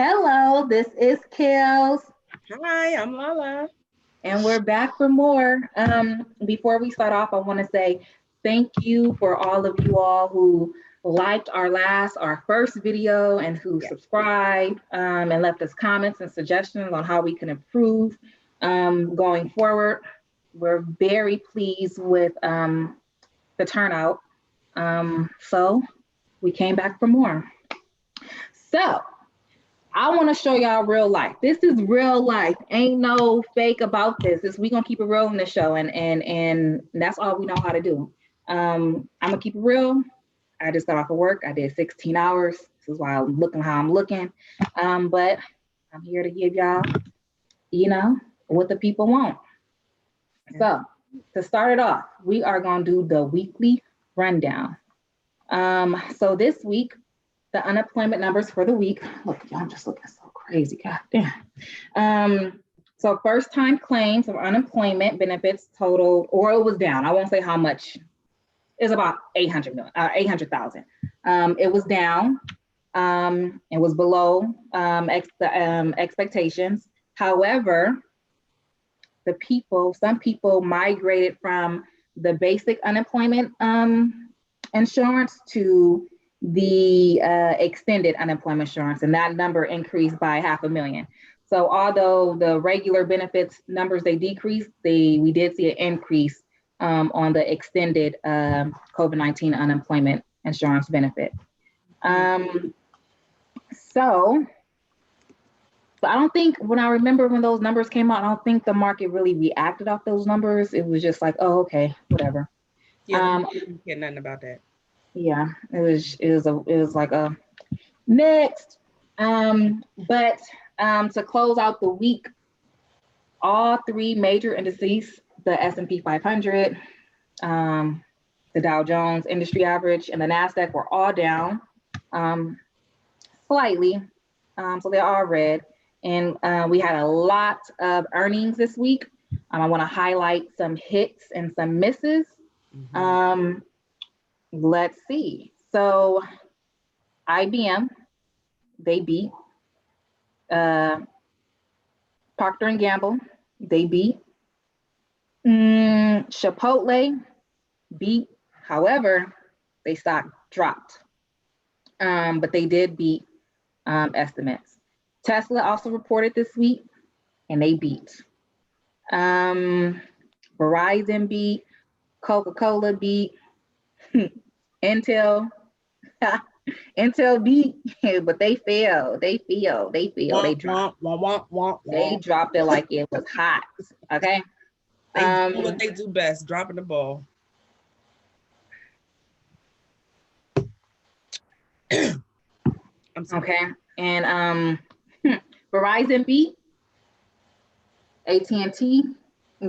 Hello, this is Kels. Hi, I'm Lala. And we're back for more. Before we start off, I want to say thank you for all of you all who liked our first video and who subscribed and left us comments and suggestions on how we can improve going forward. We're very pleased with the turnout. So we came back for more. So I want to show y'all real life. This is real life. Ain't no fake about this. We gonna keep it real in the show, and that's all we know how to do. I'm gonna keep it real. I just got off of work. I did 16 hours. This is why I'm looking how I'm looking. But I'm here to give y'all, what the people want. So to start it off, we are gonna do the weekly rundown. So this week, the unemployment numbers for the week. Look, y'all, I'm just looking so crazy. God damn. So first time claims of unemployment benefits totaled, or it was down. I won't say how much. It's about 800,000. It was down. It was below expectations. However, some people migrated from the basic unemployment insurance to the extended unemployment insurance, and that number increased by 500,000. So although the regular benefits numbers, they decreased, we did see an increase on the extended COVID-19 unemployment insurance benefit. So I don't think, when I remember when those numbers came out, I don't think the market really reacted off those numbers. It was just like, oh, okay, whatever. Yeah, we didn't get nothing about that. Yeah, it was like a next. But to close out the week, all three major indices, the S&P 500, the Dow Jones Industry Average, and the NASDAQ were all down slightly. So they're all red. And we had a lot of earnings this week. I want to highlight some hits and some misses. Mm-hmm. Let's see. So IBM, they beat. Procter & Gamble, they beat. Chipotle beat. However, they stock dropped. But they did beat estimates. Tesla also reported this week, and they beat. Verizon beat. Coca-Cola beat. Intel beat, but they fell. They dropped. They dropped it like it was hot. Okay. They do what they do best, dropping the ball. Okay. And Verizon beat. AT&T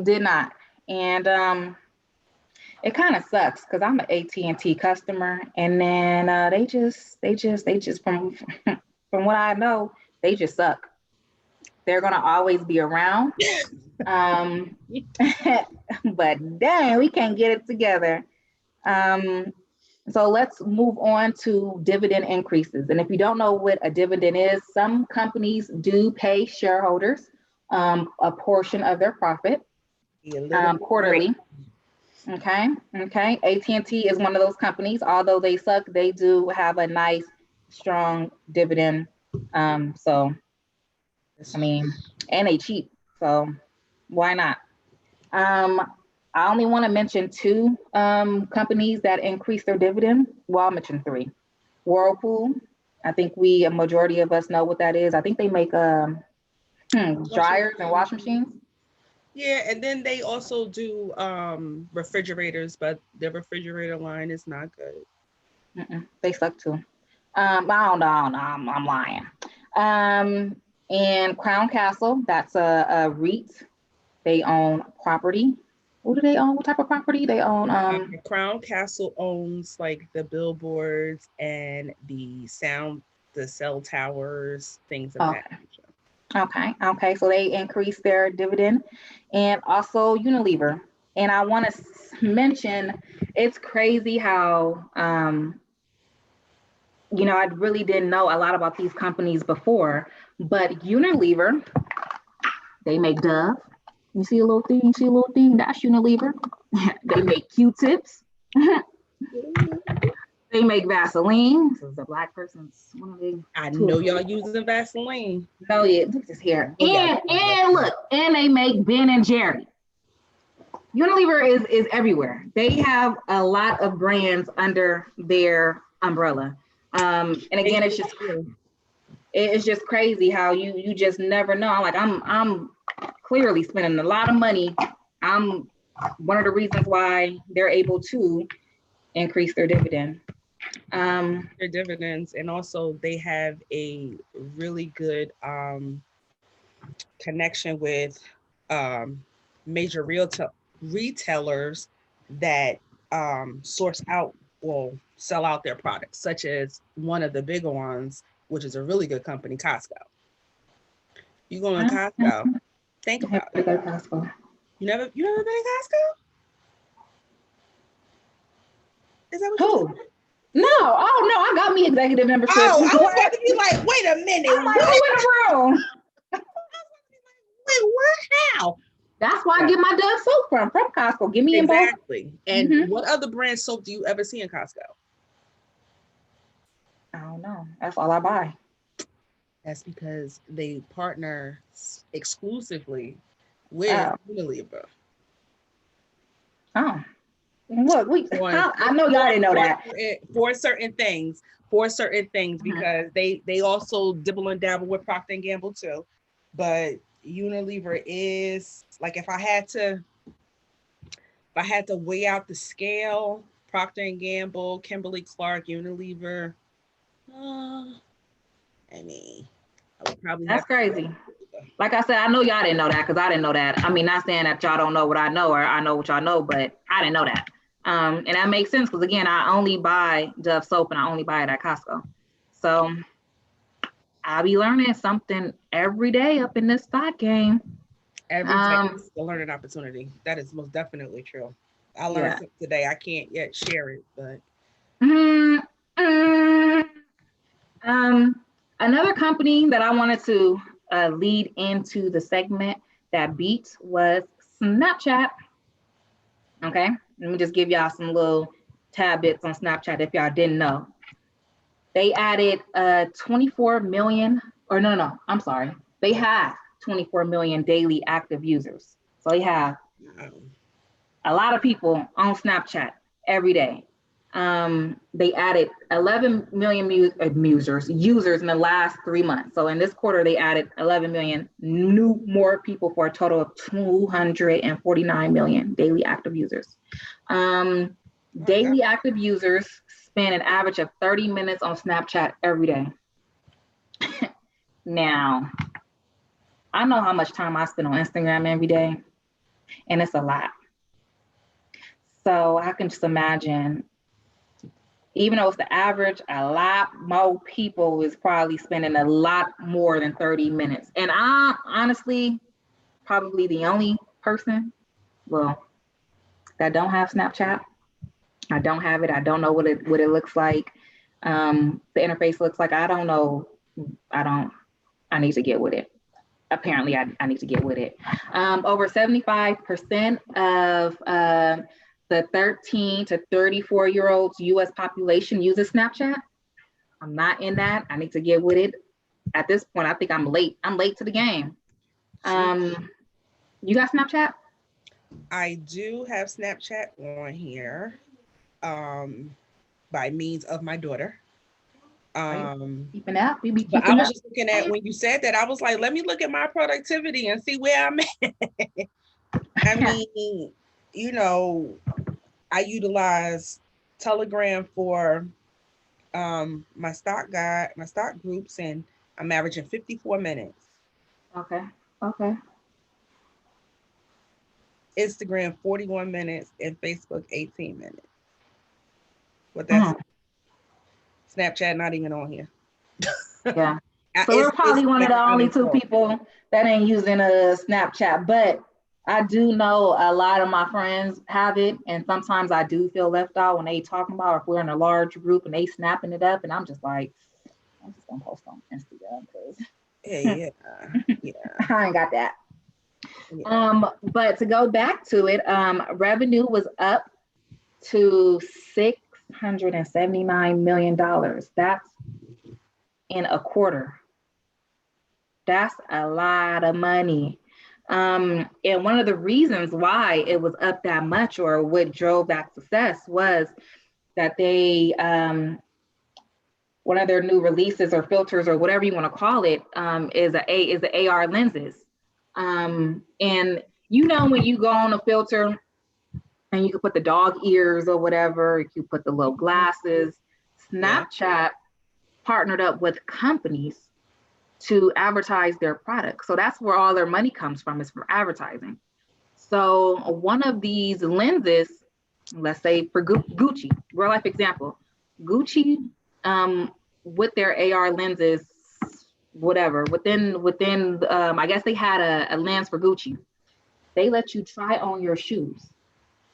did not. And it kind of sucks because I'm an AT&T customer, and then they just from what I know, they just suck. They're gonna always be around, but dang, we can't get it together. So let's move on to dividend increases. And if you don't know what a dividend is, some companies do pay shareholders a portion of their profit quarterly. Okay. AT&T is one of those companies. Although they suck, they do have a nice, strong dividend. So, I mean, and they cheap. So, why not? I only want to mention two companies that increased their dividend. Well, I'll mention three. Whirlpool. I think a majority of us know what that is. I think they make dryers and washing machines. Yeah, and then they also do refrigerators, but their refrigerator line is not good. They suck too. I don't know. I'm lying. And Crown Castle, that's a REIT. They own property. What do they own? What type of property? They own Crown Castle owns like the billboards and the cell towers, things of that nature. Okay. So they increased their dividend, and also Unilever. And I want to mention, it's crazy how I really didn't know a lot about these companies before, but Unilever, they make Dove. You see a little thing? You see a little thing? That's Unilever. They make Q-tips. They make Vaseline. This is a black person's one of the. I know y'all using Vaseline. No, yeah, look at this here. And look, and they make Ben and Jerry. Unilever is everywhere. They have a lot of brands under their umbrella. And again, it's just crazy how you just never know. Like I'm clearly spending a lot of money. I'm one of the reasons why they're able to increase their dividend. Their dividends, and also they have a really good connection with major retailers that source out, well, sell out their products, such as one of the bigger ones, which is a really good company, Costco. You go to Costco, think about it. Costco. You never been to Costco? Is that what you said? No, oh no, I got me executive membership. Oh, I was about to be like, wait a minute. I'm like, who in the room? Wait, what? How? That's why I get my Dove soap from Costco. Give me exactly. And what other brand soap do you ever see in Costco? I don't know. That's all I buy. That's because they partner exclusively with Unilever. Oh. Look, I know y'all didn't know that. For certain things, because they also dibble and dabble with Procter & Gamble too. But Unilever is, like, if I had to weigh out the scale, Procter & Gamble, Kimberly-Clark, Unilever, I would probably That's crazy. Like I said, I know y'all didn't know that, because I didn't know that. I mean, not saying that y'all don't know what I know, or I know what y'all know, but I didn't know that. And that makes sense, because again, I only buy Dove soap and I only buy it at Costco. So I'll be learning something every day up in this stock game. Every day is a learning opportunity. That is most definitely true. I learned something today. I can't yet share it, but. Another company that I wanted to lead into the segment that beat was Snapchat. Okay, let me just give y'all some little tidbits on Snapchat if y'all didn't know. They added 24 million, or no, I'm sorry. They have 24 million daily active users. So they have a lot of people on Snapchat every day. They added 11 million users in the last 3 months. So in this quarter, they added 11 million more people for a total of 249 million daily active users. Daily active users spend an average of 30 minutes on Snapchat every day. Now, I know how much time I spend on Instagram every day, and it's a lot. So I can just imagine, even though it's the average, a lot more people is probably spending a lot more than 30 minutes. And I'm honestly probably the only person, that don't have Snapchat. I don't have it. I don't know what it looks like. The interface looks like. I don't know. I need to get with it. Apparently, I need to get with it. Over 75% of the 13 to 34-year-olds U.S. population uses Snapchat. I'm not in that. I need to get with it. At this point, I think I'm late. I'm late to the game. You got Snapchat? I do have Snapchat on here by means of my daughter. Keeping up. We be keeping but I was up. just looking at, when you said that, I was like, let me look at my productivity and see where I'm at. I mean, I utilize Telegram for my stock groups, and I'm averaging 54 minutes. Okay. Instagram 41 minutes and Facebook 18 minutes. What that's Snapchat not even on here. Yeah. So we're probably one of the only two people that ain't using a Snapchat, but I do know a lot of my friends have it, and sometimes I do feel left out when they talking about, or if we're in a large group and they snapping it up, and I'm just like, I'm just gonna post on Instagram because Yeah, yeah, I ain't got that. yeah. But to go back to it, revenue was up to $679 million. That's in a quarter. That's a lot of money. And one of the reasons why it was up that much, or what drove that success, was that they, one of their new releases or filters or whatever you want to call it, is the AR lenses. And you know, when you go on a filter and you can put the dog ears or whatever, you put the little glasses. Yeah. Snapchat partnered up with companies to advertise their products. So that's where all their money comes from, is from advertising. So one of these lenses, let's say for Gucci, real life example, Gucci, with their AR lenses, whatever, within I guess they had a lens for Gucci. They let you try on your shoes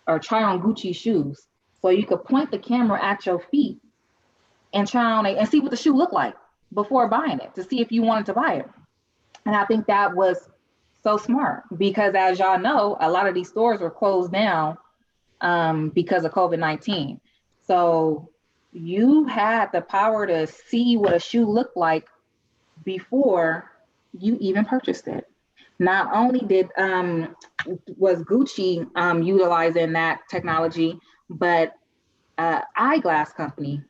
or try on Gucci shoes. So you could point the camera at your feet and try on it and see what the shoe looked like before buying it, to see if you wanted to buy it. And I think that was so smart because, as y'all know, a lot of these stores were closed down because of COVID-19. So you had the power to see what a shoe looked like before you even purchased it. Not only did was Gucci utilizing that technology, but eyeglass company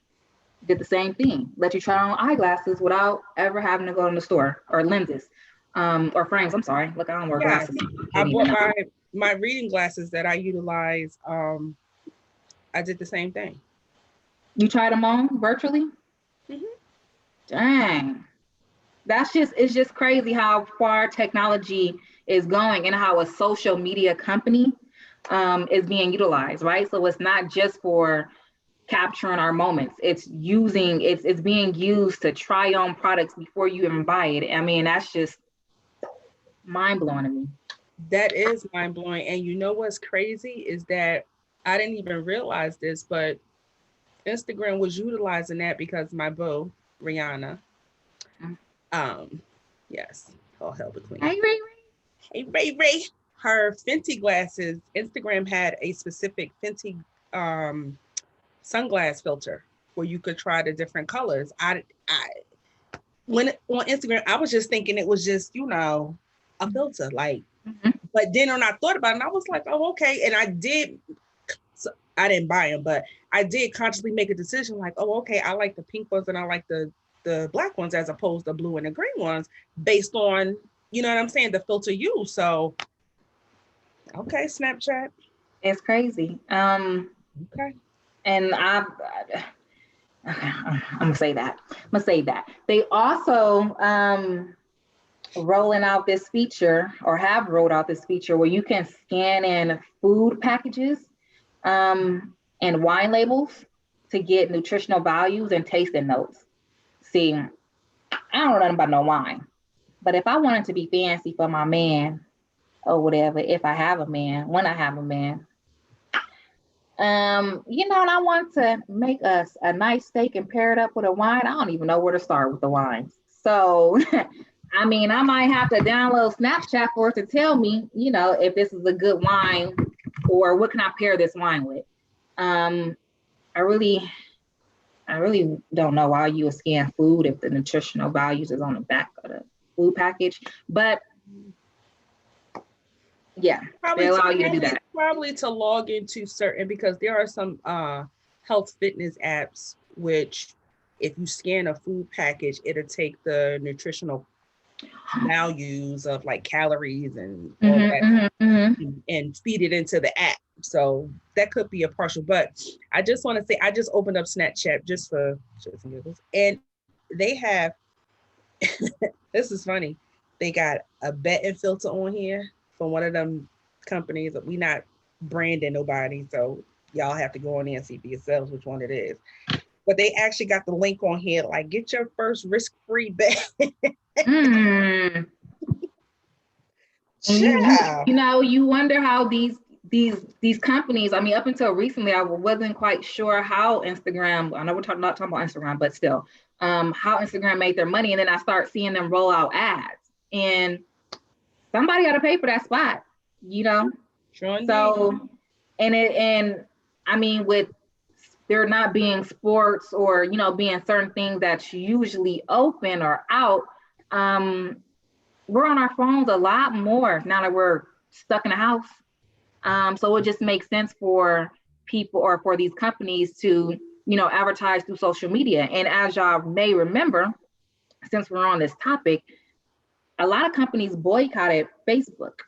did the same thing. Let you try on eyeglasses without ever having to go in the store, or lenses, or frames. I'm sorry. Look, I don't wear Yes, glasses. I bought my reading glasses that I utilize. I did the same thing. You tried them on virtually? Mm-hmm. Dang. It's just crazy how far technology is going and how a social media company is being utilized, right? So it's not just for capturing our moments. It's being used to try on products before you even buy it. I mean, that's just mind blowing to me. That is mind blowing. And you know what's crazy is that I didn't even realize this, but Instagram was utilizing that because my beau, Rihanna, um, yes, all hell the queen. Hey, Ray. Hey, Ray. Her Fenty glasses, Instagram had a specific Fenty sunglass filter where you could try the different colors. I when on Instagram, I was just thinking it was just, a filter. Like, Mm-hmm. but then when I thought about it, I was like, oh, okay. And I did, so I didn't buy them, but I did consciously make a decision like, oh, okay, I like the pink ones and I like the black ones as opposed to blue and the green ones based on, you know what I'm saying, the filter used. So, okay, Snapchat. It's crazy. Okay. And I'm gonna say that. I'm gonna say that. They also rolling out this feature, or have rolled out this feature, where you can scan in food packages and wine labels to get nutritional values and tasting notes. See, I don't know nothing about no wine, but if I wanted to be fancy for my man or whatever, if I have a man, when I have a man, and I want to make us a nice steak and pair it up with a wine. I don't even know where to start with the wines. So, I mean, I might have to download Snapchat for it to tell me, if this is a good wine, or what can I pair this wine with. Um, I really, I really don't know why you would scan food if the nutritional values is on the back of the food package, but yeah, they allow you to do that. Probably to log into certain, because there are some health fitness apps which if you scan a food package, it'll take the nutritional values of like calories and all that and feed it into the app. So that could be a partial, but I just want to say I just opened up Snapchat just for shits and giggles, and they have this is funny. They got a betting filter on here from one of them companies that we not branding nobody, so y'all have to go on there and see for yourselves which one it is. But they actually got the link on here, like get your first risk-free bet. And Yeah. you wonder how these companies, I mean, up until recently, I wasn't quite sure how Instagram, I know we're not talking about Instagram, but still, how Instagram made their money. And then I start seeing them roll out ads, and somebody got to pay for that spot, you know? Sure indeed. So, and I mean, with there not being sports or, being certain things that's usually open or out, we're on our phones a lot more now that we're stuck in the house. So it just makes sense for people or for these companies to, advertise through social media. And as y'all may remember, since we're on this topic, a lot of companies boycotted Facebook.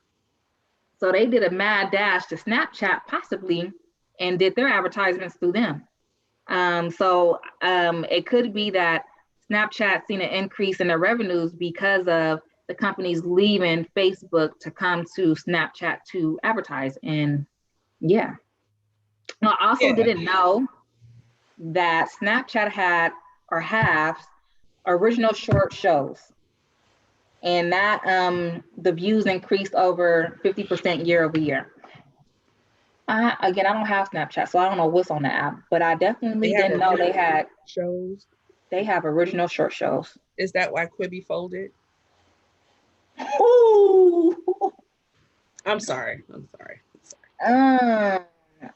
So they did a mad dash to Snapchat possibly and did their advertisements through them. So it could be that Snapchat seen an increase in their revenues because of the companies leaving Facebook to come to Snapchat to advertise. And yeah, I also didn't know that Snapchat had or has original short shows, and that the views increased over 50% year over year. Again, I don't have Snapchat, so I don't know what's on the app, but I definitely didn't know they had shows. They have original short shows. Is that why Quibi folded? Ooh. I'm sorry. They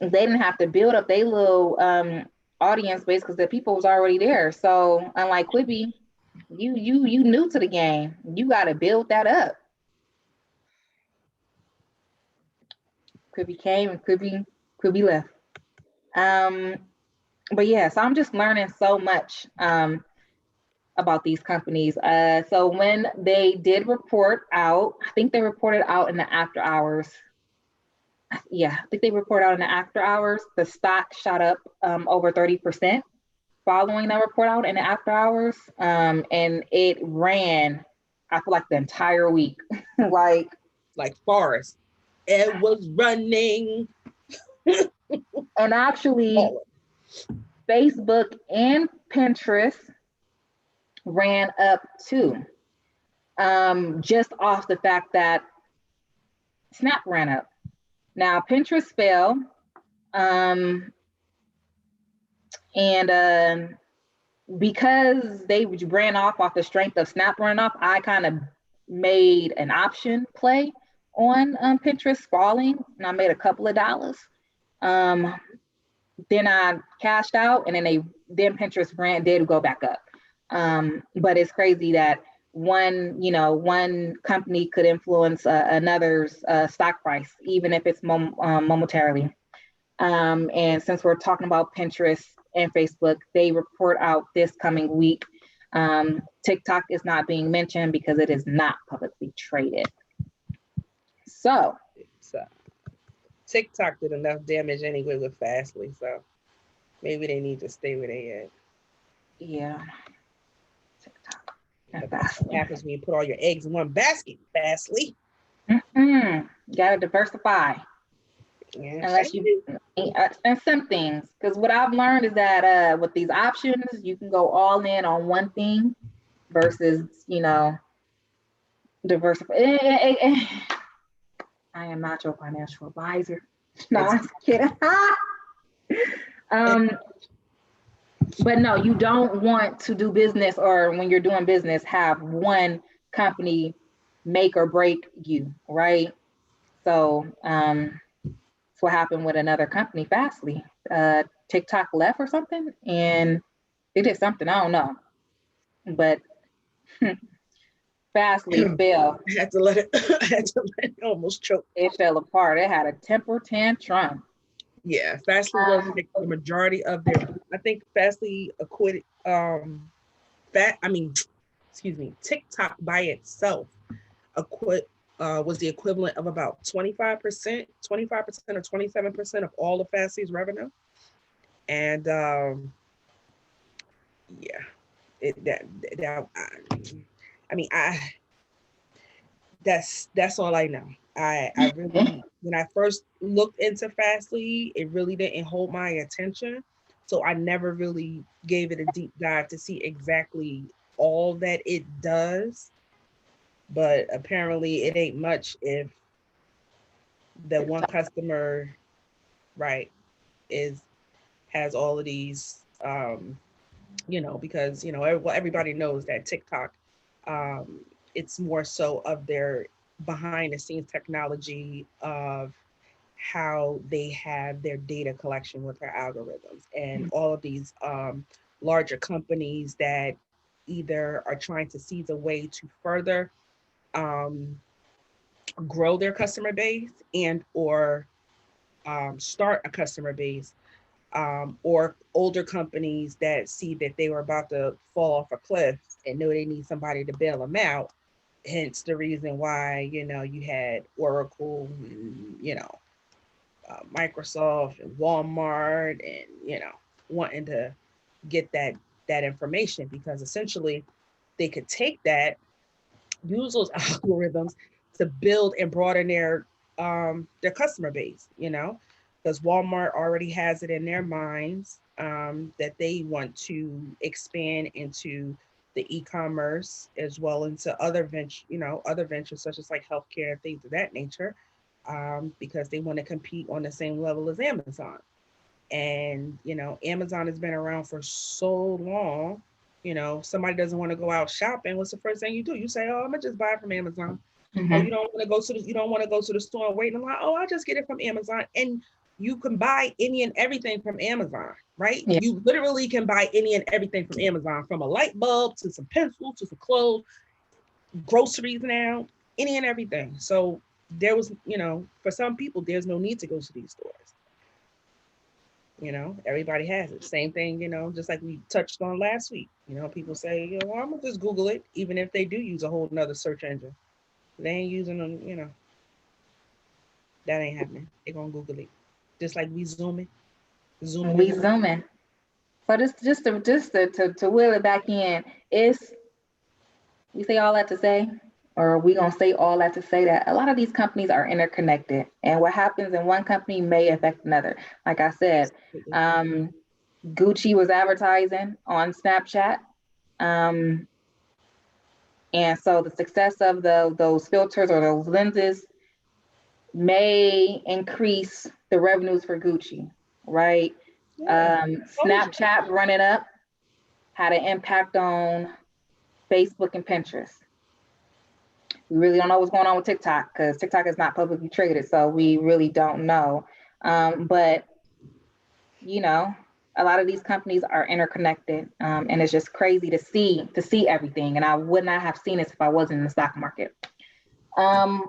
didn't have to build up their little audience base because the people was already there. So unlike Quibi, you new to the game. You got to build that up. Quibi came and Quibi left. But yeah, so I'm just learning so much about these companies. So when they did report out, I think they reported out in the after hours. Yeah, I think they report out in the after hours. The stock shot up over 30% following that report out in the after hours. And it ran, I feel like the entire week. like Forrest. It was running. And actually, Facebook and Pinterest ran up too, just off the fact that Snap ran up. Now Pinterest fell, and because they ran off the strength of Snap running off, I kind of made an option play on Pinterest falling, and I made a couple of dollars. Then I cashed out, and then Pinterest did go back up. But it's crazy that one company could influence another's stock price, even if it's momentarily. And since we're talking about Pinterest and Facebook, they report out this coming week. TikTok is not being mentioned because it is not publicly traded. So TikTok did enough damage anyway with Fastly, so maybe they need to stay where they at. Yeah. TikTok. What happens when you put all your eggs in one basket, Fastly? You gotta diversify. Yeah, unless you and some things, because what I've learned is that with these options, you can go all in on one thing versus diversify. I am not your financial advisor. No, I'm kidding. But no, you don't want to do business, or when you're doing business, have one company make or break you, right? So that's what happened with another company, Fastly. TikTok left or something, and they did something, I don't know. But Fastly fell. I had to let it almost choke. It fell apart. It had a temper tantrum. Yeah, Fastly was the majority of their. I think Fastly acquitted. TikTok by itself was the equivalent of about 25% or 27% of all of Fastly's revenue, and that's all I know. I really, when I first looked into Fastly, it really didn't hold my attention. So I never really gave it a deep dive to see exactly all that it does. but apparently it ain't much if the one customer, right, is has all of these, because everybody knows that TikTok, um, it's more so of their behind the scenes technology of how they have their data collection with their algorithms, and all of these larger companies that either are trying to seize a way to further um, grow their customer base and or start a customer base, or older companies that see that they were about to fall off a cliff and know they need somebody to bail them out. Hence the reason why, you had Oracle and, Microsoft and Walmart and, wanting to get that information, because essentially they could take that, use those algorithms to build and broaden their customer base, because Walmart already has it in their minds, that they want to expand into the e-commerce as well into other ventures such as like healthcare and things of that nature, because they want to compete on the same level as Amazon. And Amazon has been around for so long. Somebody doesn't want to go out shopping, what's the first thing you do? You say, oh, I'm gonna just buy it from Amazon. Mm-hmm. Oh, you don't want to go to the store and wait in line. Oh, I'll just get it from Amazon. And you can buy any and everything from Amazon, right? Yeah. You literally can buy any and everything from Amazon, from a light bulb to some pencils to some clothes, groceries now, any and everything. So there was, for some people, there's no need to go to these stores. Everybody has it. Same thing, just like we touched on last week. People say, well, I'm gonna just Google it, even if they do use a whole nother search engine. They ain't using them, that ain't happening. They're gonna Google it. Just like we zooming. We zooming. So just to wheel it back in, we say all that to say, or we gonna say all that to say that a lot of these companies are interconnected, and what happens in one company may affect another. Like I said, Gucci was advertising on Snapchat, and so the success of those filters or those lenses may increase the revenues for Gucci, right? Snapchat running up had an impact on Facebook and Pinterest. We really don't know what's going on with TikTok because TikTok is not publicly traded, so we really don't know. But a lot of these companies are interconnected, and it's just crazy to see everything. And I would not have seen this if I wasn't in the stock market.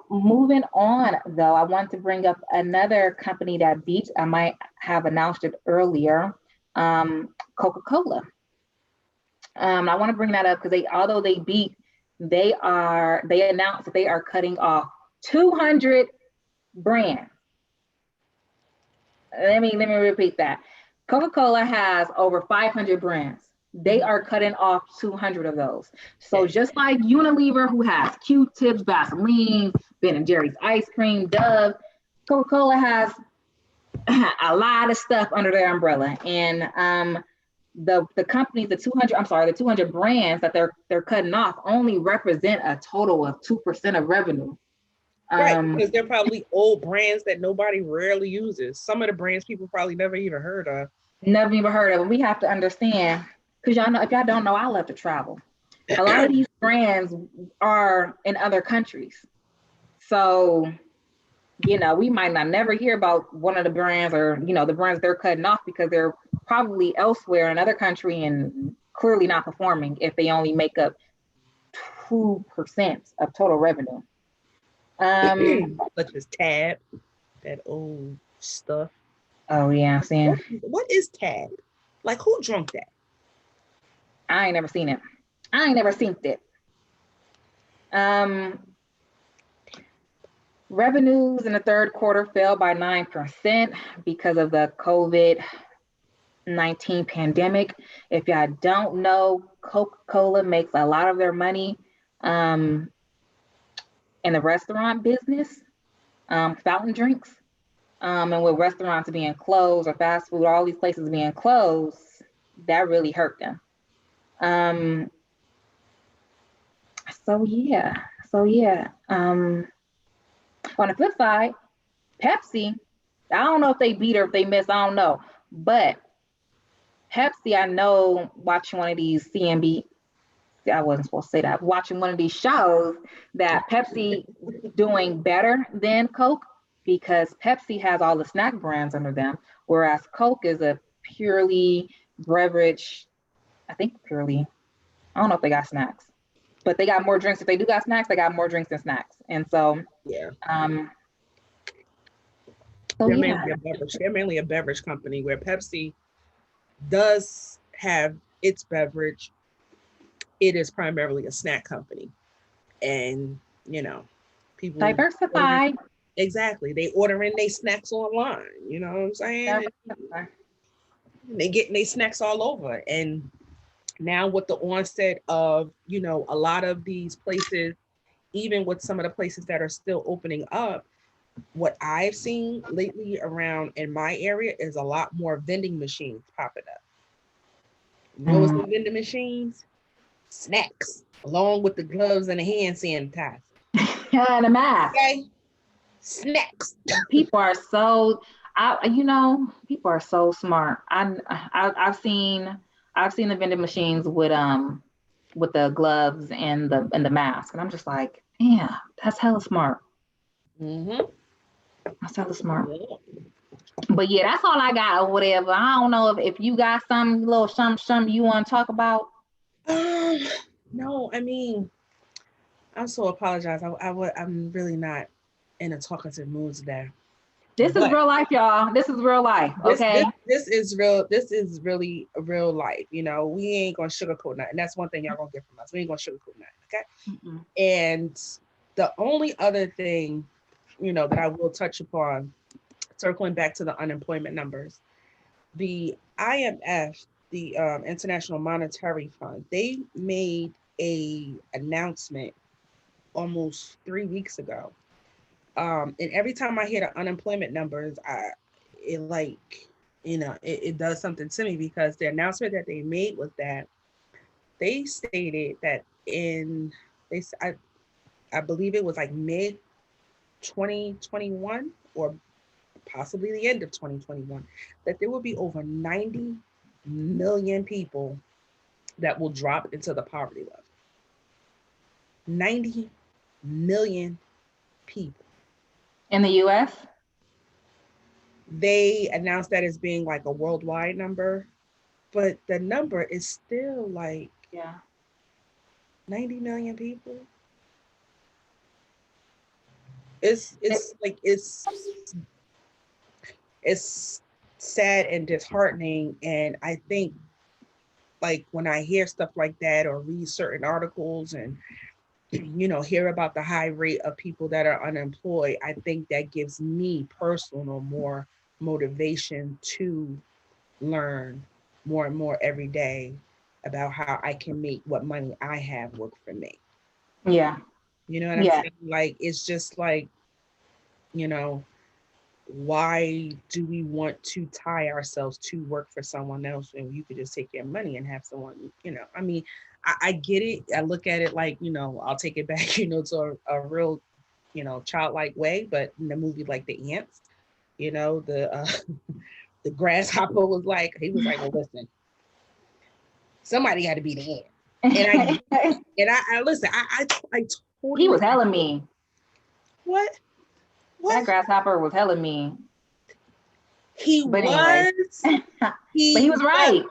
Moving on, though, I want to bring up another company that beat. I might have announced it earlier. Coca-Cola. I want to bring that up because although they beat, they announced that they are cutting off 200 brands. Let me repeat that. Coca-Cola has over 500 brands. They are cutting off 200 of those. So just like Unilever, who has Q-tips, Vaseline, Ben & Jerry's ice cream, Dove, Coca-Cola has a lot of stuff under their umbrella. And the companies, the 200 brands that they're cutting off only represent a total of 2% of revenue. Right, because they're probably old brands that nobody rarely uses. Some of the brands people probably never even heard of. Never even heard of. And we have to understand, because y'all know, if y'all don't know, I love to travel. A lot of these brands are in other countries. So, we might not never hear about one of the brands or, the brands they're cutting off because they're probably elsewhere in another country and clearly not performing if they only make up 2% of total revenue. Such as Tab, that old stuff. Oh yeah, I'm seeing. What is Tab? Like, who drunk that? I ain't never seen it. I ain't never seen it. Revenues in the third quarter fell by 9% because of the COVID-19 pandemic. If y'all don't know, Coca-Cola makes a lot of their money in the restaurant business, fountain drinks. And with restaurants being closed or fast food, all these places being closed, that really hurt them. So So yeah. On the flip side, Pepsi, I don't know if they beat or if they miss, I don't know. But Pepsi, I know watching one of these CNB, I wasn't supposed to say that, watching one of these shows that Pepsi doing better than Coke because Pepsi has all the snack brands under them, whereas Coke is a purely beverage, I think purely, I don't know if they got snacks, but they got more drinks. If they do got snacks, they got more drinks than snacks. And so, Yeah. um, They're mainly a beverage. They're mainly a beverage company where Pepsi does have its beverage. It is primarily a snack company. And, people diversified. exactly. They order in their snacks online. You know what I'm saying? And they getting their snacks all over. And now with the onset of, a lot of these places, even with some of the places that are still opening up, what I've seen lately around in my area is a lot more vending machines popping up. You know what's the vending machines? Snacks, along with the gloves and the hand sanitizer. And a mask. Okay? Snacks. People are so, people are so smart. I've seen the vending machines with the gloves and the mask, and I'm just like, yeah, that's hella smart. Mm-hmm. That's hella smart. But yeah, that's all I got or whatever. I don't know if you got some little something you want to talk about. No, I mean, I'm so apologize. I'm really not in a talkative mood today. This is real life, y'all. This is real life. Okay. This is real. This is really a real life. We ain't gonna sugarcoat nothing. That's one thing y'all gonna get from us. We ain't gonna sugarcoat nothing. Okay. Mm-mm. And the only other thing, that I will touch upon, circling back to the unemployment numbers, the IMF, the International Monetary Fund, they made a announcement almost 3 weeks ago. And every time I hear the unemployment numbers, it does something to me because the announcement that they made was that they stated that I believe it was like mid 2021 or possibly the end of 2021, that there will be over 90 million people that will drop into the poverty level. 90 million people. In the US? They announced that as being like a worldwide number, but the number is still like 90 million people. It's sad and disheartening. And I think like when I hear stuff like that or read certain articles and hear about the high rate of people that are unemployed, I think that gives me personal more motivation to learn more and more every day about how I can make what money I have work for me. Yeah. You know what I'm saying? Like, it's just like, why do we want to tie ourselves to work for someone else when you could just take your money and have someone, I mean, I get it. I look at it like, I'll take it back, to a real, childlike way. But in the movie, like The Ants, the the grasshopper was like, well, listen, somebody got to be the ant. And I listen, I totally. He was hella mean. What? That grasshopper was hella mean. But was. But he was right.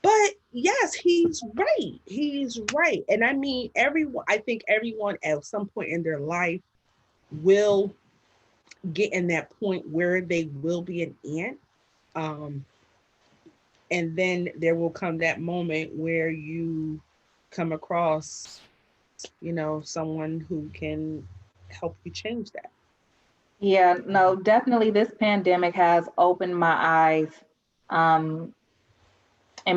But yes, he's right. He's right. And I mean, I think everyone at some point in their life will get in that point where they will be an ant. And then there will come that moment where you come across, someone who can help you change that. Yeah, no, definitely this pandemic has opened my eyes and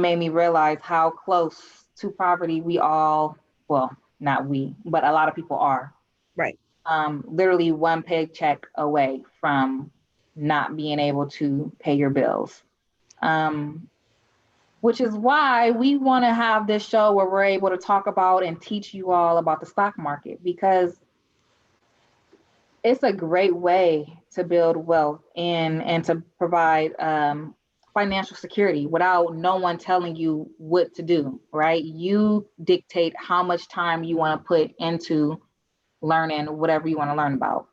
made me realize how close to poverty we all, well, not we, but a lot of people are. Right. Literally one paycheck away from not being able to pay your bills. which is why we want to have this show where we're able to talk about and teach you all about the stock market, because it's a great way to build wealth and to provide financial security without no one telling you what to do, right? You dictate how much time you want to put into learning whatever you want to learn about.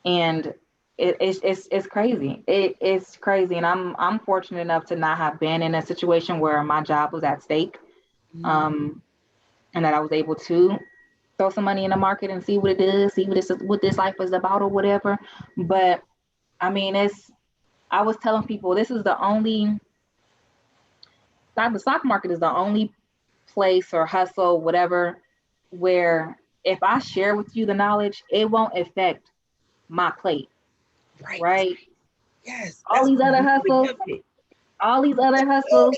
And it's crazy. It's crazy. And I'm fortunate enough to not have been in a situation where my job was at stake. And that I was able to throw some money in the market and see what it does, see what this life is about or whatever. But I mean, I was telling people, this is the stock market is the only place or hustle, whatever, where if I share with you the knowledge, it won't affect my plate. Right? Yes. All these other hustles, these other hustles,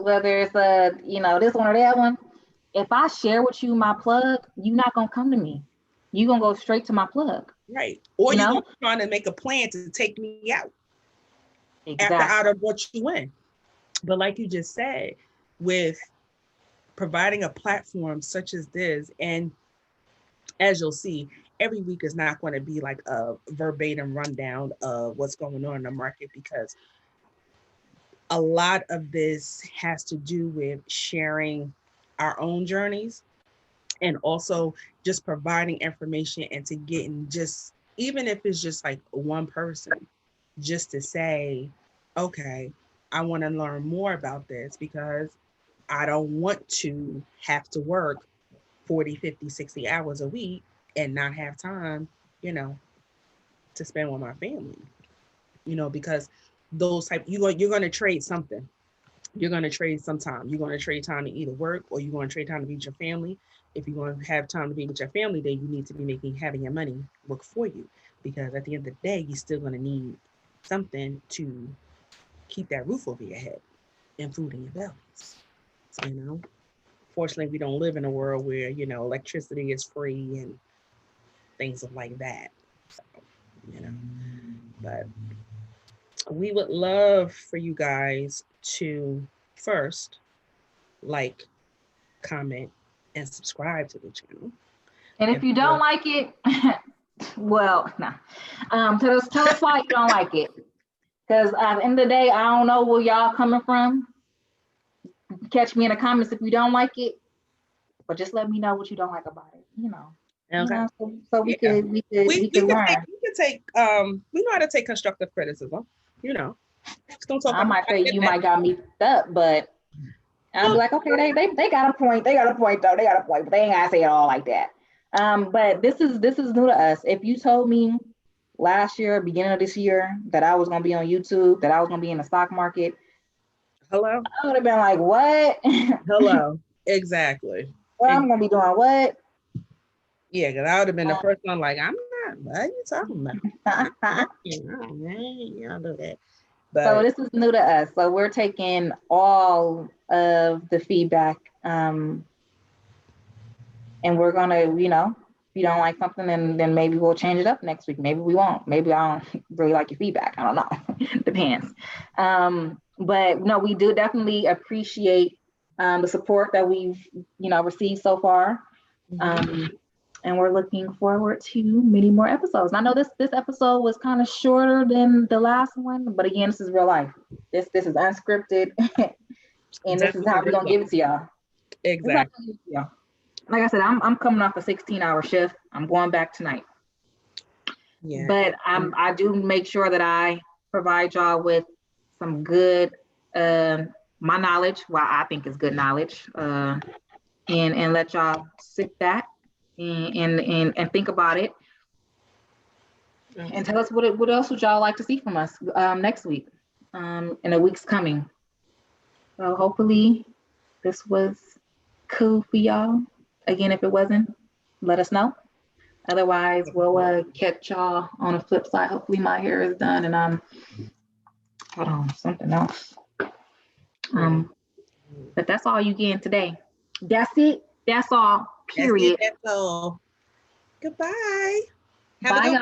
whether it's this one or that one. If I share with you my plug, you're not gonna come to me. You're gonna go straight to my plug. Right. Or you're gonna be trying to make a plan to take me out. Exactly. After out of what you win. But like you just said, with providing a platform such as this, and as you'll see, every week is not going to be like a verbatim rundown of what's going on in the market, because a lot of this has to do with sharing our own journeys, and also just providing information and to getting just, even if it's just like one person, just to say, okay, I want to learn more about this, because I don't want to have to work 40, 50, 60 hours a week and not have time, to spend with my family, because those type, you're going to trade something. You're going to trade some time. You're going to trade time to either work, or you're going to trade time to be with your family. If you're going to have time to be with your family, then you need to be having your money work for you, because at the end of the day, you're still going to need something to keep that roof over your head and food in your bellies. Fortunately, we don't live in a world where, electricity is free and things like that. So, but we would love for you guys to first like, comment, and subscribe to the channel. And if you don't like it, well, no. Tell us why you don't like it. Because at the end of the day, I don't know where y'all coming from. Catch me in the comments if you don't like it, but just let me know what you don't like about it. Okay. So we could learn. We know how to take constructive criticism. Just don't talk. I might say you might got me up, but I'll be like, okay, they got a point. They got a point though. They got a point, but they ain't gotta say it all like that. But this is new to us. If you told me last year, beginning of this year, that I was gonna be on YouTube, that I was gonna be in the stock market, hello, I would have been like, what? Hello, exactly. Well, I'm gonna be doing what? Yeah, because I would have been the first one. Like, I'm not. What are you talking about? Y'all do that. But, so this is new to us. So we're taking all of the feedback, and we're gonna, if you don't like something, then maybe we'll change it up next week. Maybe we won't. Maybe I don't really like your feedback. I don't know. Depends. But no, we do definitely appreciate the support that we've received so far. And we're looking forward to many more episodes. I know this episode was kind of shorter than the last one, but again, this is real life. This is unscripted, and this is how we're gonna give it to y'all. Exactly. Like I said, I'm coming off a 16-hour shift. I'm going back tonight. Yeah. But I do make sure that I provide y'all with some good my knowledge, what I think is good knowledge, and let y'all sit back and think about it, and tell us what else would y'all like to see from us next week, in the weeks coming. So hopefully this was cool for y'all. Again, if it wasn't, let us know. Otherwise, we'll catch y'all on the flip side. Hopefully my hair is done and I'm hold on, something else. But that's all you getting today. That's it. That's all. Period. That's all. Goodbye. Bye, y'all.